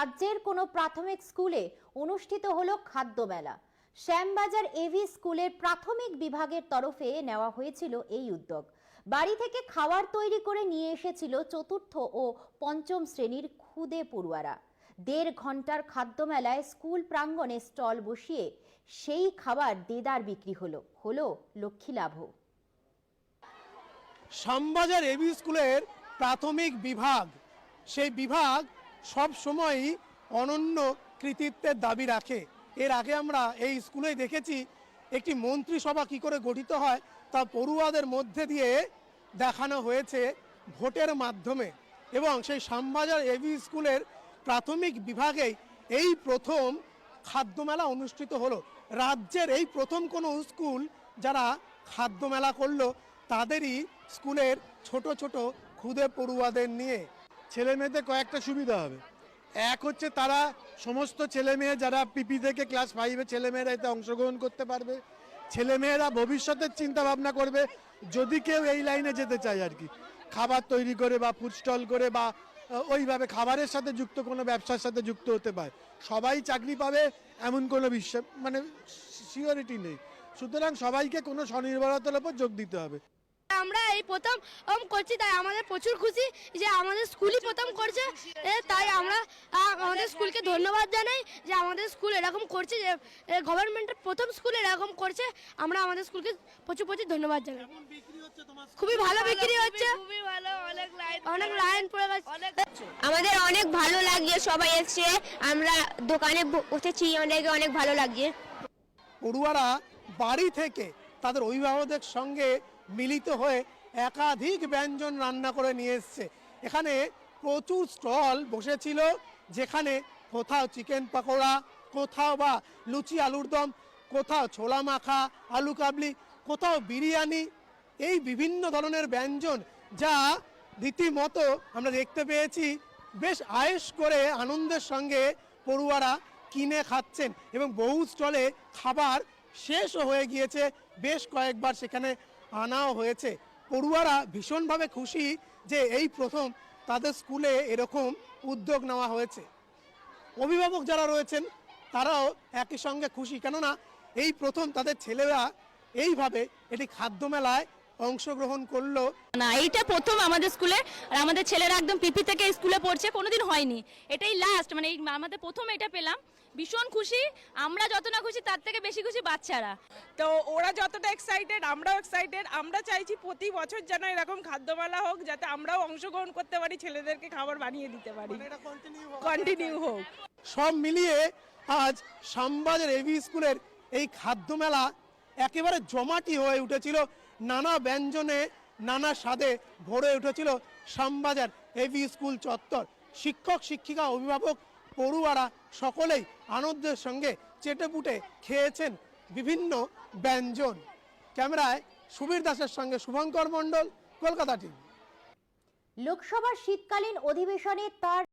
রাজ্যের কোনো প্রাথমিক স্কুলে অনুষ্ঠিত হলো খাদ্য মেলা। শ্যামবাজার এভি স্কুলের প্রাথমিক বিভাগের তরফে নেওয়া হয়েছিল এই উদ্যোগ। বাড়ি থেকে খাবার তৈরি করে নিয়ে এসেছিল চতুর্থ ও পঞ্চম শ্রেণীর খুদে পড়ুয়ারা। ১.৫ ঘন্টার খাদ্য মেলায় স্কুল প্রাঙ্গণে স্টল বসিয়ে সেই খাবার দেদার বিক্রি হলো লক্ষ্মী লাভও। শ্যামবাজার এভি স্কুলের প্রাথমিক বিভাগ, সেই বিভাগ সব সময়ই অনন্য কৃতিত্বের দাবি রাখে। এর আগে আমরা এই স্কুলেই দেখেছি একটি মন্ত্রিসভা কী করে গঠিত হয় তা পড়ুয়াদের মধ্যে দিয়ে দেখানো হয়েছে ভোটের মাধ্যমে। এবং সেই শ্যামবাজার এভি স্কুলের প্রাথমিক বিভাগেই এই প্রথম খাদ্য মেলা অনুষ্ঠিত হলো। রাজ্যের এই প্রথম কোনো স্কুল যারা খাদ্য মেলা করলো, তাদেরই স্কুলের ছোট ছোট খুদে পড়ুয়াদের নিয়ে। ছেলে মেয়েদের কয়েকটা সুবিধা হবে। এক হচ্ছে তারা সমস্ত ছেলে মেয়ে যারা পিপি থেকে ক্লাস 5-এ ছেলেমেয়েরা এতে অংশগ্রহণ করতে পারবে। ছেলেমেয়েরা ভবিষ্যতের চিন্তা ভাবনা করবে, যদি কেউ এই লাইনে যেতে চায় আর কি, খাবার তৈরি করে বা ফুড স্টল করে বা ওইভাবে খাবারের সাথে যুক্ত কোনো ব্যবসার সাথে যুক্ত হতে পারে। সবাই চাকরি পাবে এমন কোনো সিওরিটি নেই। সুতরাং সবাইকে কোনো স্বনির্ভরতার উপর যোগ দিতে হবে। আমরা এই প্রথম করছি, তাই আমাদের প্রচুর খুশি যে আমাদের স্কুলই প্রথম করছে। তাই আমরা আমাদের স্কুলকে ধন্যবাদ জানাই যে আমাদের স্কুল এরকম করছে, যে গভর্নমেন্টের প্রথম স্কুল এরকম করছে। আমরা আমাদের স্কুলকে প্রচুর ধন্যবাদ জানাই। খুবই ভালো বিক্রি হচ্ছে, অনেক লাইন পড়ে গেছে। আমাদের অনেক ভালো লাগছে, সবাই এসছে, আমরা দোকানে বসেছি, অনেক ভালো লাগছে। পড়ুয়ারা বাড়ি থেকে তাদের অভিভাবকদের সঙ্গে মিলিত হয়ে একাধিক ব্যঞ্জন রান্না করে নিয়ে এসছে। এখানে প্রচুর স্টল বসেছিল, যেখানে কোথাও চিকেন পকোড়া, কোথাও বা লুচি আলুর দম, কোথাও ছোলা মাখা, আলু কাবলি, কোথাও বিরিয়ানি, এই বিভিন্ন ধরনের ব্যঞ্জন যা রীতিমতো আমরা দেখতে পেয়েছি বেশ আয়েশ করে আনন্দের সঙ্গে পড়ুয়ারা কিনে খাচ্ছেন। এবং বহু স্টলে খাবার শেষও হয়ে গিয়েছে, বেশ কয়েকবার সেখানে আনাও হয়েছে। পড়ুয়ারা ভীষণভাবে খুশি যে এই প্রথম তাদের স্কুলে এরকম উদ্যোগ নেওয়া হয়েছে। অভিভাবক যারা রয়েছেন তারাও একই সঙ্গে খুশি, কেননা এই প্রথম তাদের ছেলেরা এইভাবে এটি খাদ্য মেলায় অংশগ্রহণ করলো। না, এইটা প্রথম আমাদের স্কুলে, আর আমাদের ছেলেরা একদম পিপি থেকে স্কুলে পড়ছে, কোনোদিন হয়নি, এটাই লাস্ট, এই আমাদের প্রথম এটা পেলাম। ভীষণ খুশি, আমরা যত না খুশি তার থেকে বেশি খুশি বাচ্চারা। তো ওরা যতটা এক্সাইটেড, আমরাও এক্সাইটেড। আমরা চাইছি প্রতি বছর যেন এরকম খাদ্যমেলা হোক, যাতে আমরাও অংশগ্রহণ করতে পারি, ছেলেদেরকে খাবার বানিয়ে দিতে পারি, কন্টিনিউ হোক। সব মিলিয়ে আজ শ্যামবাজার এভি স্কুলের এই খাদ্য মেলা একেবারে জমাটি হয়ে উঠেছিল। নানা ব্যঞ্জনে, নানা স্বাদে ভরে উঠেছিল শ্যামবাজার এভি স্কুল চত্বর। শিক্ষক, শিক্ষিকা, অভিভাবক, পড়ুয়ারা সকলেই আনন্দের সঙ্গে চেটেপুটে খেয়েছেন বিভিন্ন ব্যঞ্জন। ক্যামেরায় সুবীর দাসের সঙ্গে শুভঙ্কর মণ্ডল, কলকাতা টিভি। লোকসভার শীতকালীন অধিবেশনে তার